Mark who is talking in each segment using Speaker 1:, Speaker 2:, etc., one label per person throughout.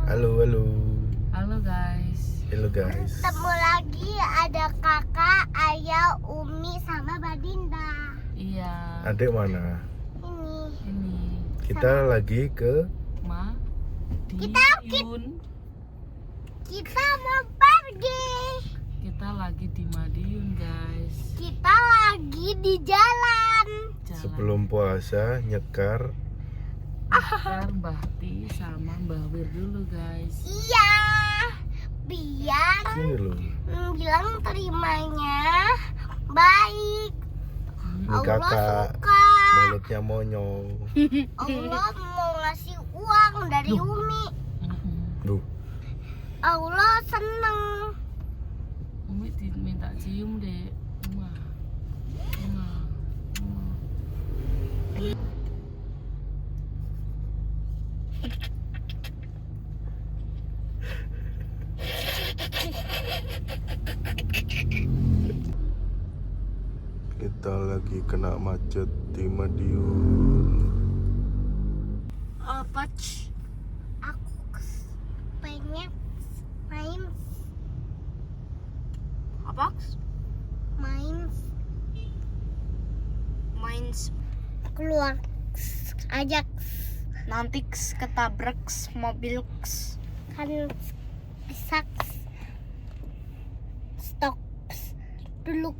Speaker 1: Halo, halo.
Speaker 2: Halo guys.
Speaker 1: Halo guys.
Speaker 3: Ketemu lagi ada kakak, ayah, Umi sama Badinda.
Speaker 2: Iya.
Speaker 1: Adik mana?
Speaker 2: Ini
Speaker 1: Kita lagi ke
Speaker 2: Madiun.
Speaker 3: Kita mau pergi.
Speaker 2: Kita lagi di Madiun guys.
Speaker 3: Kita lagi di jalan.
Speaker 1: sebelum puasa nyekar.
Speaker 2: Ntar Mbah Ti sama Mbah Wir dulu guys.
Speaker 3: Iya, biar
Speaker 1: Sini lu.
Speaker 3: bilang terimanya baik.
Speaker 1: Ini
Speaker 3: Allah
Speaker 1: kakak
Speaker 3: suka.
Speaker 1: mulutnya monyong.
Speaker 3: Allah mau ngasih uang dari Umi.
Speaker 1: Duh,
Speaker 3: Allah seneng.
Speaker 2: Umi diminta cium deh. Wah. Wah. Wah.
Speaker 1: kita lagi kena macet di Madiun.
Speaker 3: Apa? Aku pengen main
Speaker 4: Apa?
Speaker 3: main keluar ajak
Speaker 4: Nanti ketabrak mobil.
Speaker 3: kan sak stok dulu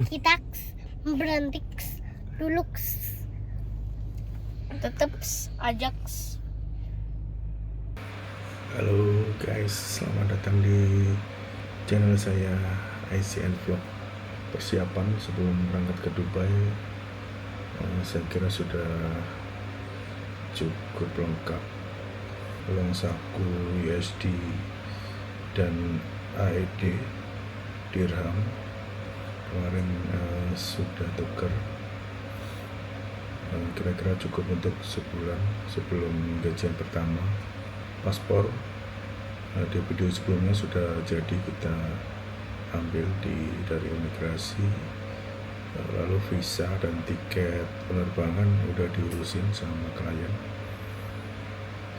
Speaker 3: kita berhenti dulu
Speaker 4: Tetep ajak.
Speaker 1: Halo guys, selamat datang di channel saya ICN Vlog. Persiapan sebelum berangkat ke Dubai, saya kira sudah cukup lengkap. Uang saku USD dan AED dirham kemarin sudah tukar. Kira-kira cukup untuk sebulan sebelum gajian pertama. Paspor di video sebelumnya sudah jadi kita ambil dari imigrasi, lalu visa dan tiket penerbangan udah diurusin sama klien,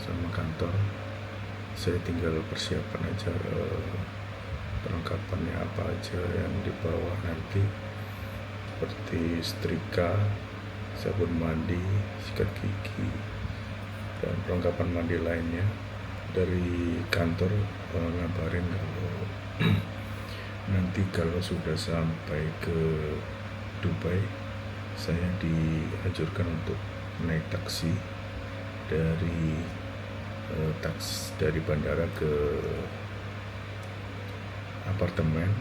Speaker 1: sama kantor. Saya tinggal persiapan aja perlengkapannya apa aja yang dibawa nanti, seperti setrika, sabun mandi, sikat gigi, dan perlengkapan mandi lainnya. Dari kantor ngabarin kalau nanti kalau sudah sampai ke Dubai, saya dianjurkan untuk naik taksi dari bandara ke apartemen.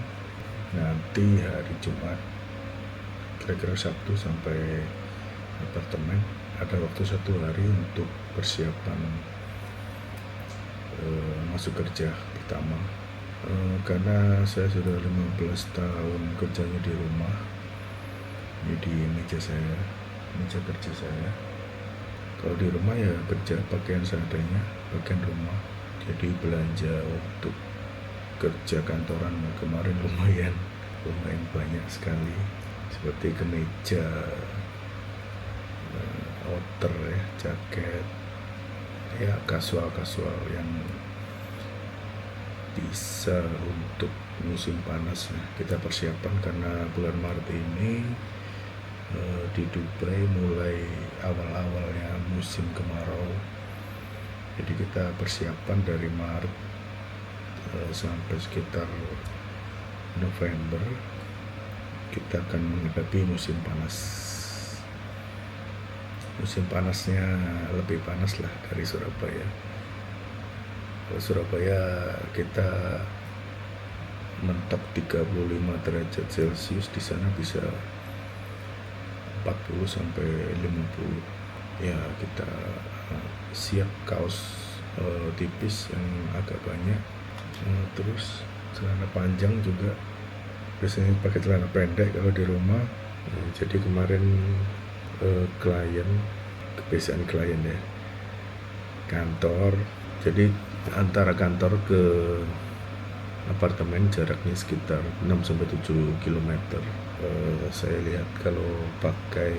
Speaker 1: Nanti hari Jumat, kira-kira Sabtu sampai apartemen. Ada waktu 1 hari untuk persiapan masuk kerja pertama. Karena saya sudah 15 tahun kerjanya di rumah. Ini di meja kerja saya. Kalau di rumah ya kerja pakaian seadanya, pakaian rumah. Jadi belanja untuk kerja kantoran kemarin lumayan banyak sekali, seperti kemeja, outer ya, jaket, ya kasual yang bisa untuk musim panas. Kita persiapan karena bulan Maret ini di Dubai mulai awal-awalnya musim kemarau. Jadi kita persiapan dari Maret sampai sekitar November kita akan menghadapi musim panas. Musim panasnya lebih panas lah dari Surabaya. Kalau Surabaya kita mentok 35 derajat Celcius, di sana bisa 40 sampai 50. Ya kita siap kaos tipis yang agak banyak, terus celana panjang juga. Biasanya pakai celana pendek kalau di rumah. Jadi kemarin kebiasaan klien ya, kantor. Jadi antara kantor ke apartemen jaraknya sekitar 6-7 km. saya lihat kalau pakai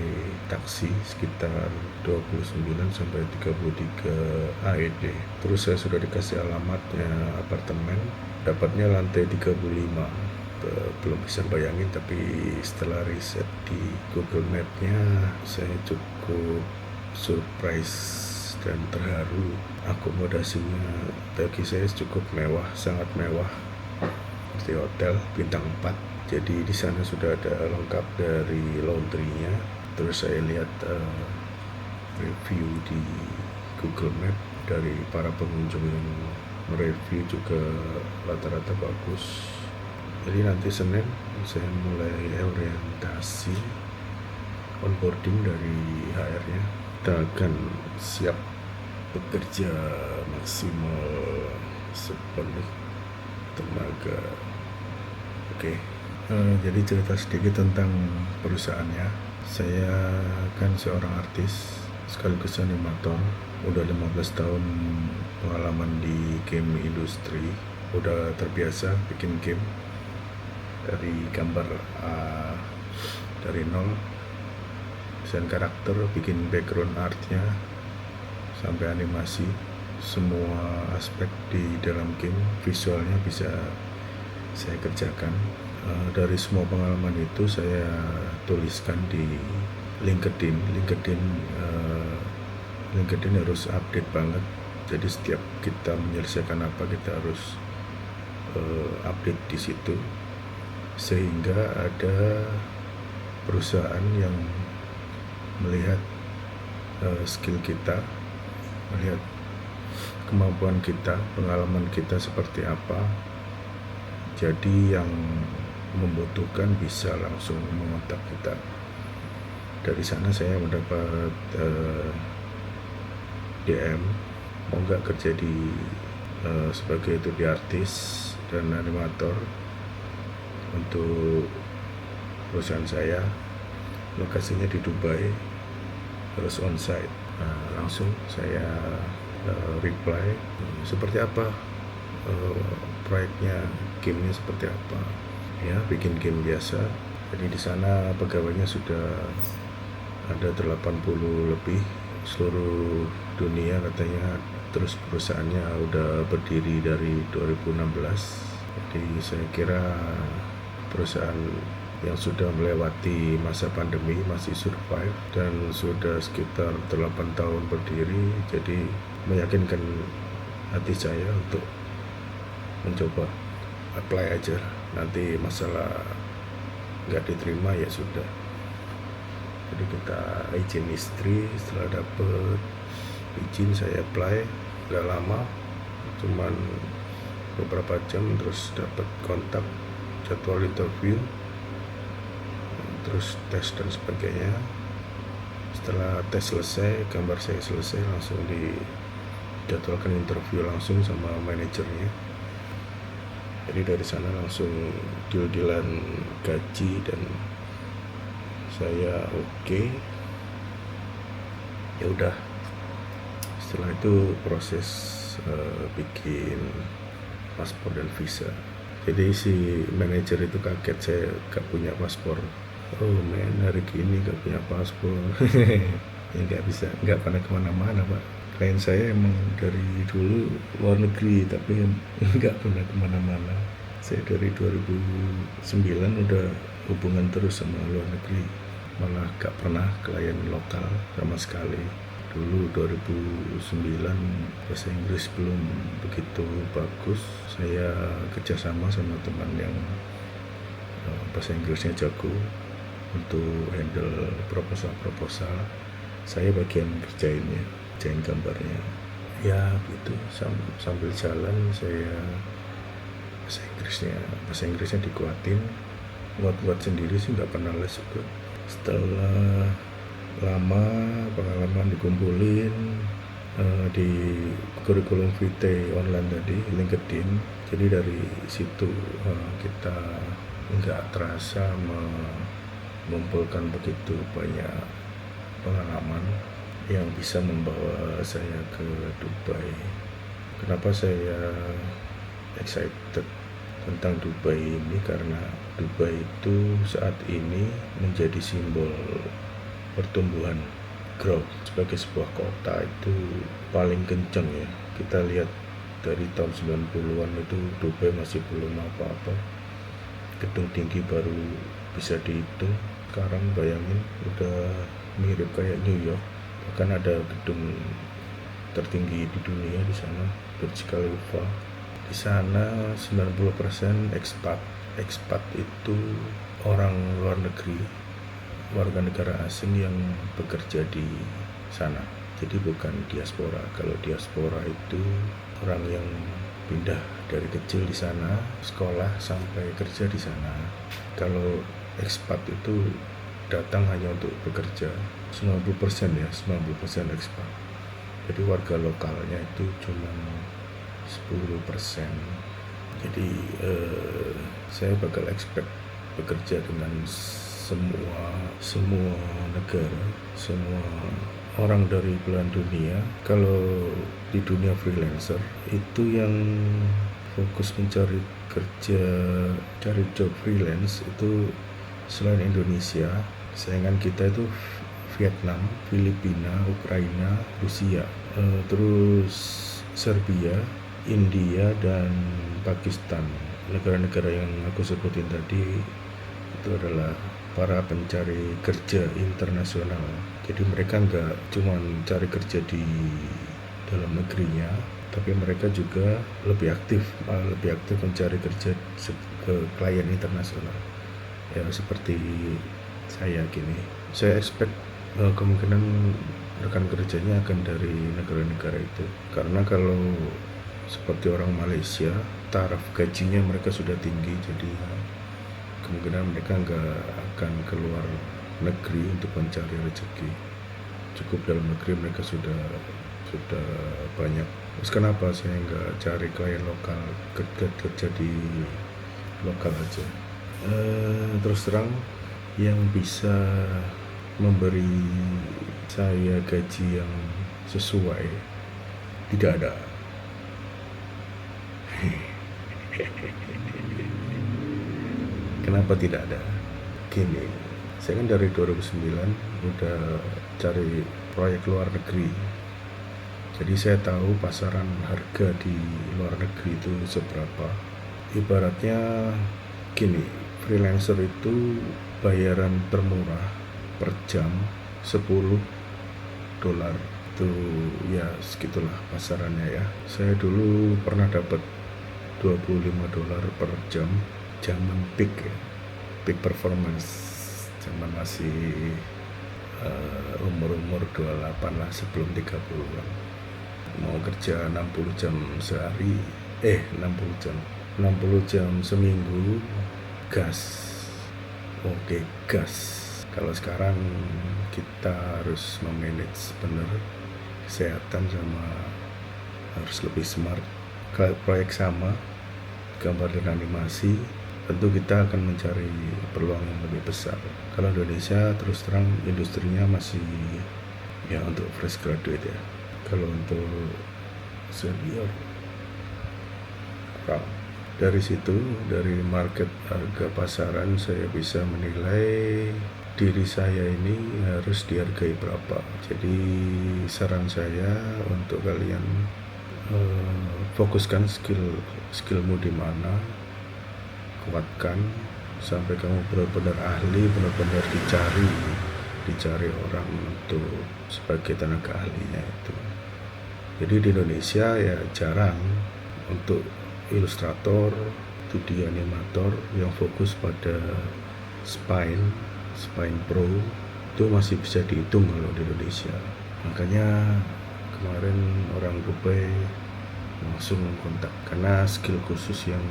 Speaker 1: taksi sekitar 29 sampai 33 AED. Terus saya sudah dikasih alamatnya apartemen, dapatnya lantai 35. Belum bisa bayangin, tapi setelah riset di Google Map-nya saya cukup surprise dan terharu. Akomodasinya bagi saya cukup mewah, sangat mewah, seperti hotel bintang 4. Jadi di sana sudah ada lengkap dari laundry-nya. Terus saya lihat review di Google Map dari para pengunjung yang mereview juga rata-rata bagus. Jadi nanti Senin saya mulai orientasi onboarding dari HR-nya. Kita akan siap bekerja maksimal sepenuh tenaga. Oke. Jadi cerita sedikit tentang perusahaannya. Saya kan seorang artis sekaligus animator. Udah 15 tahun pengalaman di game industri. Udah terbiasa bikin game dari gambar dari nol, desain karakter, bikin background artnya, sampai animasi. Semua aspek di dalam game visualnya bisa saya kerjakan. Dari semua pengalaman itu saya tuliskan di LinkedIn. LinkedIn harus update banget. Jadi setiap kita menyelesaikan apa, kita harus update di situ, sehingga ada perusahaan yang melihat skill kita, melihat kemampuan kita, pengalaman kita seperti apa. Jadi yang membutuhkan bisa langsung mengontak kita. Dari sana saya mendapat DM, mau nggak kerja di sebagai 2D artis dan animator untuk perusahaan saya. Lokasinya di Dubai, harus onsite. Langsung saya reply, seperti apa proyeknya, gamenya seperti apa. Ya, bikin game biasa. Jadi di sana pegawainya sudah ada 80 lebih seluruh dunia katanya. Terus perusahaannya udah berdiri dari 2016. Jadi saya kira perusahaan yang sudah melewati masa pandemi masih survive dan sudah sekitar 8 tahun berdiri. Jadi meyakinkan hati saya untuk mencoba apply aja. Nanti masalah nggak diterima ya sudah. Jadi kita izin istri, setelah dapet izin saya apply. Nggak lama, cuman beberapa jam, terus dapat kontak, jadwal interview, terus tes dan sebagainya. Setelah tes selesai, gambar saya selesai, langsung dijadwalkan interview langsung sama manajernya. Jadi dari sana langsung deal-dealan gaji dan saya oke. Ya udah. Setelah itu proses bikin paspor dan visa. Jadi si manajer itu kaget saya gak punya paspor. Oh men, hari gini gak punya paspor. Ya gak pernah kemana-mana pak. Klien saya emang dari dulu luar negeri, tapi nggak pernah kemana-mana. Saya dari 2009 udah hubungan terus sama luar negeri, malah nggak pernah klien lokal sama sekali. Dulu 2009 bahasa Inggris belum begitu bagus. Saya kerjasama sama teman yang bahasa Inggrisnya jago untuk handle proposal. Saya bagian kerjainnya, gambarnya. Ya gitu, sambil jalan saya bahasa Inggrisnya dikuatin, buat sendiri sih, nggak pernah les juga. Setelah lama pengalaman dikumpulin di kurikulum vitae online tadi, LinkedIn. Jadi dari situ kita nggak terasa mengumpulkan begitu banyak pengalaman yang bisa membawa saya ke Dubai. Kenapa saya excited tentang Dubai ini karena Dubai itu saat ini menjadi simbol pertumbuhan growth sebagai sebuah kota itu paling kencang ya. Kita lihat dari tahun 90-an itu Dubai masih belum apa-apa, gedung tinggi baru bisa dihitung. Sekarang bayangin udah mirip kayak New York, bahkan ada gedung tertinggi di dunia di sana, Burj Khalifa. Di sana 90% expat. Expat itu orang luar negeri, warga negara asing yang bekerja di sana. Jadi bukan diaspora. Kalau diaspora itu orang yang pindah dari kecil di sana, sekolah sampai kerja di sana. Kalau expat itu datang hanya untuk bekerja. 90% ya, 90% expat. Jadi warga lokalnya itu cuma 10%. Jadi saya bakal expect bekerja dengan semua negara, semua orang dari belahan dunia. Kalau di dunia freelancer itu yang fokus mencari kerja, cari job freelance itu selain Indonesia, saingan kita itu Vietnam, Filipina, Ukraina, Rusia, terus Serbia, India, dan Pakistan. Negara-negara yang aku sebutin tadi itu adalah para pencari kerja internasional. Jadi mereka nggak cuma cari kerja di dalam negerinya, tapi mereka juga lebih aktif mencari kerja ke klien internasional. Ya seperti saya gini, saya expect kemungkinan rekan kerjanya akan dari negara-negara itu. Karena kalau seperti orang Malaysia, taraf gajinya mereka sudah tinggi, jadi kemungkinan mereka nggak akan keluar negeri untuk mencari rezeki. Cukup dalam negeri mereka sudah banyak. Terus kenapa saya nggak cari klien lokal, kerja di lokal aja? Terus terang, yang bisa memberi saya gaji yang sesuai tidak ada. Kenapa tidak ada? Gini, saya kan dari 2009 udah cari proyek luar negeri. Jadi saya tahu pasaran harga di luar negeri itu seberapa. Ibaratnya gini, freelancer itu bayaran termurah per jam $10 itu ya segitulah pasarannya ya. Saya dulu pernah dapat $25 per jam, zaman peak ya, peak performance, zaman masih umur 28 lah, sebelum 30-an. Mau kerja 60 jam sehari, 60 jam seminggu, gas. Oke, gas. Kalau sekarang kita harus memanage bener kesehatan, sama harus lebih smart. Kalau proyek sama, gambar dan animasi, tentu kita akan mencari peluang yang lebih besar. Kalau Indonesia terus terang industrinya masih ya untuk fresh graduate ya. Kalau untuk senior kurang. Dari situ, dari market harga pasaran, saya bisa menilai diri saya ini harus dihargai berapa. Jadi saran saya untuk kalian, fokuskan skillmu di mana, kuatkan sampai kamu benar-benar ahli, benar-benar dicari orang untuk sebagai tenaga ahlinya itu. Jadi di Indonesia ya jarang untuk ilustrator, 2D animator yang fokus pada Spine Pro itu masih bisa dihitung kalau di Indonesia. Makanya kemarin orang Dubai langsung kontak karena skill khusus yang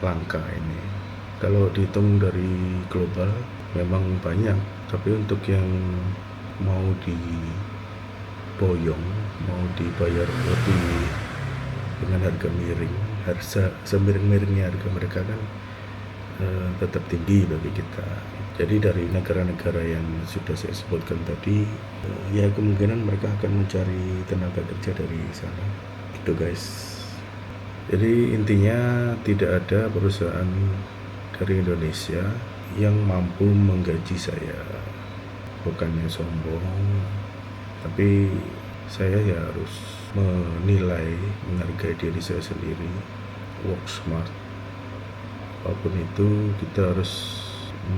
Speaker 1: langka ini. Kalau dihitung dari global memang banyak, tapi untuk yang mau diboyong, mau dibayar lebih dengan harga miring, harga semiring-miringnya harga mereka kan tetap tinggi bagi kita. Jadi dari negara-negara yang sudah saya sebutkan tadi, ya kemungkinan mereka akan mencari tenaga kerja dari sana. Itu guys. Jadi intinya tidak ada perusahaan dari Indonesia yang mampu menggaji saya. Bukannya sombong, tapi saya ya harus menilai, menghargai diri saya sendiri. Work smart. Apapun itu kita harus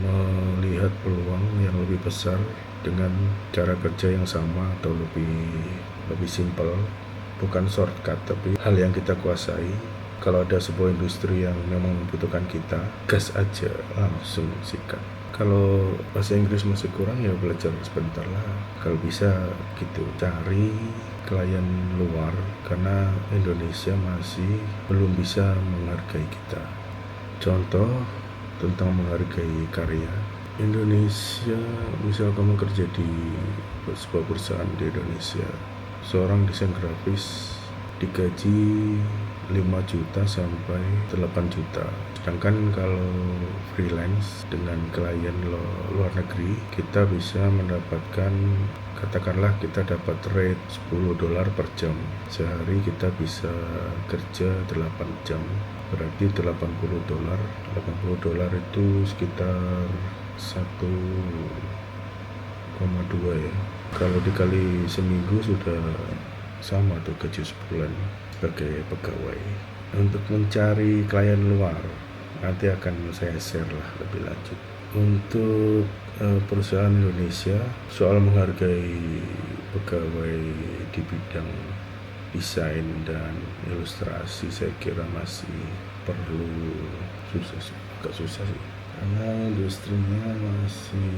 Speaker 1: melihat peluang yang lebih besar dengan cara kerja yang sama atau lebih simpel, bukan shortcut tapi hal yang kita kuasai. Kalau ada sebuah industri yang memang membutuhkan kita, gas aja, langsung sikat. Kalau bahasa Inggris masih kurang ya belajar sebentar lah. Kalau bisa gitu, cari klien luar karena Indonesia masih belum bisa menghargai kita. Contoh tentang menghargai karya. Indonesia, misal kamu kerja di sebuah perusahaan di Indonesia, seorang desain grafis digaji 5 juta sampai 8 juta. Sedangkan kalau freelance dengan klien luar negeri, kita bisa mendapatkan, katakanlah kita dapat rate $10 per jam. Sehari kita bisa kerja 8 jam. Berarti $80. $80 itu sekitar 1,2 ya. Kalau dikali seminggu sudah sama tuh gaji sebulan sebagai pegawai. Untuk mencari klien luar nanti akan saya share lah lebih lanjut. Untuk perusahaan Indonesia, soal menghargai pegawai di bidang desain dan ilustrasi saya kira masih perlu agak susah sih, karena industrinya masih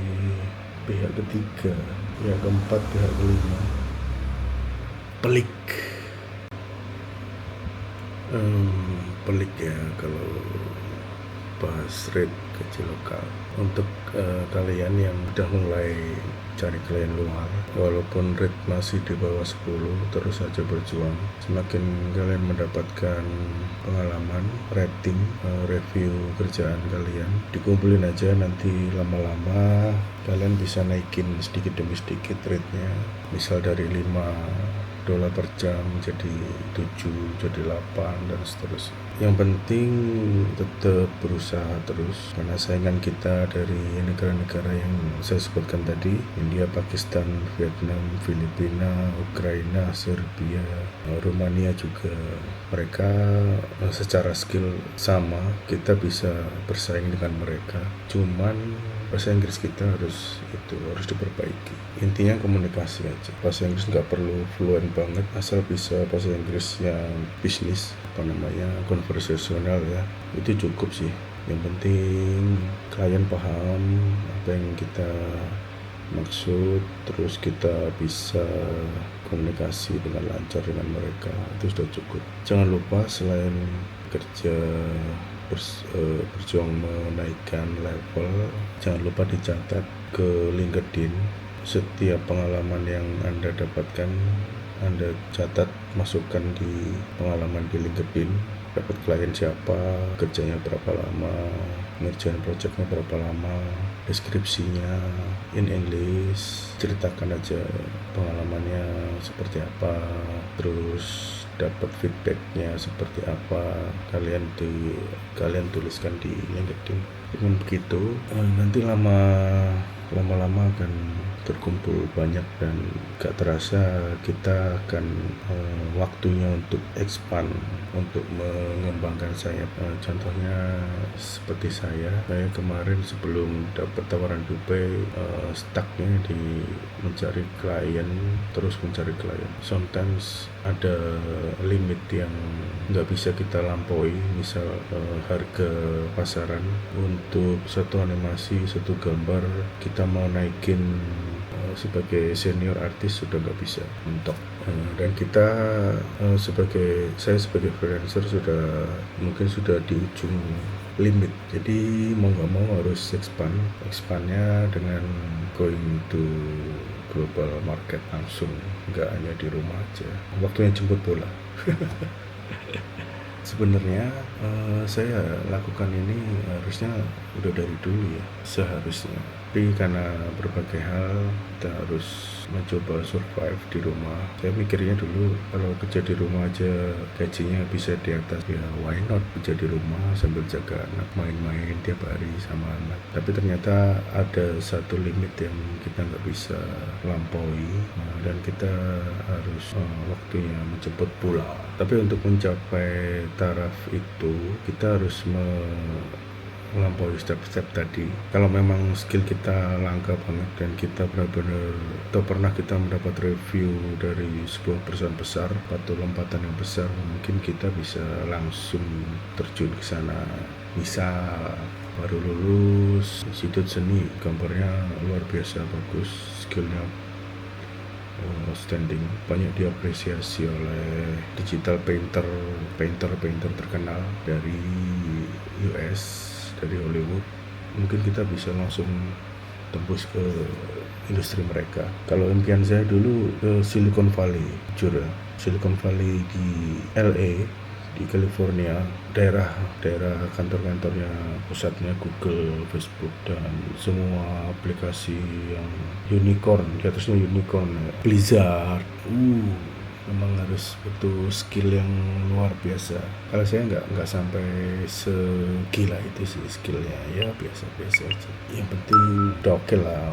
Speaker 1: pihak ketiga, pihak keempat, pihak kelima pelik. Pelik ya kalau bahas rate gaji lokal. Untuk kalian yang udah mulai cari klien luar, walaupun rate masih di bawah 10, terus saja berjuang. Semakin kalian mendapatkan pengalaman, rating, review kerjaan kalian, dikumpulin aja, nanti lama-lama kalian bisa naikin sedikit demi sedikit rate-nya. Misal dari $5 per jam jadi 7, jadi 8, dan seterusnya. Yang penting tetap berusaha terus, karena saingan kita dari negara-negara yang saya sebutkan tadi, India, Pakistan, Vietnam, Filipina, Ukraina, Serbia, Rumania juga, mereka secara skill sama, kita bisa bersaing dengan mereka. Cuman bahasa Inggris kita harus diperbaiki. Intinya komunikasi aja. Bahasa Inggris nggak perlu fluent banget, asal bisa bahasa Inggris yang bisnis, konversasional ya, itu cukup sih. Yang penting klien paham apa yang kita maksud, terus kita bisa komunikasi dengan lancar dengan mereka, itu sudah cukup. Jangan lupa selain kerja berjuang menaikkan level, jangan lupa dicatat ke LinkedIn. Setiap pengalaman yang Anda dapatkan, Anda catat, masukkan di pengalaman di LinkedIn. Dapat klien siapa, kerjanya berapa lama, ngerjain projectnya berapa lama, deskripsinya in English, ceritakan aja pengalamannya seperti apa, terus dapat feedbacknya seperti apa, kalian tuliskan di LinkedIn. Dengan begitu nanti lama-lama akan terkumpul banyak, dan gak terasa kita akan waktunya untuk expand, untuk mengembangkan sayap. Contohnya seperti saya kemarin sebelum dapat tawaran Dubai, stucknya di mencari klien, terus mencari klien. Sometimes ada limit yang nggak bisa kita lampaui, misal harga pasaran untuk satu animasi, satu gambar, kita mau naikin sebagai senior artis sudah nggak bisa mentok. Dan kita saya sebagai freelancer mungkin sudah di ujung limit, jadi mau nggak mau harus expandnya dengan going to global market langsung, nggak hanya di rumah aja. Waktunya jemput bola. Sebenarnya saya lakukan ini harusnya udah dari dulu ya, seharusnya. tapi karena berbagai hal kita harus mencoba survive di rumah. Saya mikirnya dulu kalau kerja di rumah aja gajinya bisa di atas, ya why not kerja di rumah sambil jaga anak, main-main tiap hari sama anak. Tapi ternyata ada satu limit yang kita nggak bisa lampaui, dan kita harus waktunya menjemput pulang. Tapi untuk mencapai taraf itu kita harus melampaui step-step tadi. Kalau memang skill kita langka banget dan kita benar-benar atau pernah kita mendapat review dari sebuah perusahaan besar atau lompatan yang besar, mungkin kita bisa langsung terjun ke sana. Misal baru lulus institut seni, gambarnya luar biasa bagus, skillnya outstanding, banyak diapresiasi oleh digital painter terkenal dari US, dari Hollywood. Mungkin kita bisa langsung tembus ke industri mereka. Kalau impian saya dulu ke Silicon Valley, jujur ya, Silicon Valley di LA, di California, daerah kantor-kantornya, pusatnya Google, Facebook, dan semua aplikasi yang unicorn, di atasnya unicorn, Blizzard. Memang harus butuh skill yang luar biasa. Kalau saya nggak sampai segila itu sih skillnya, ya biasa-biasa aja. Yang penting udah oke lah.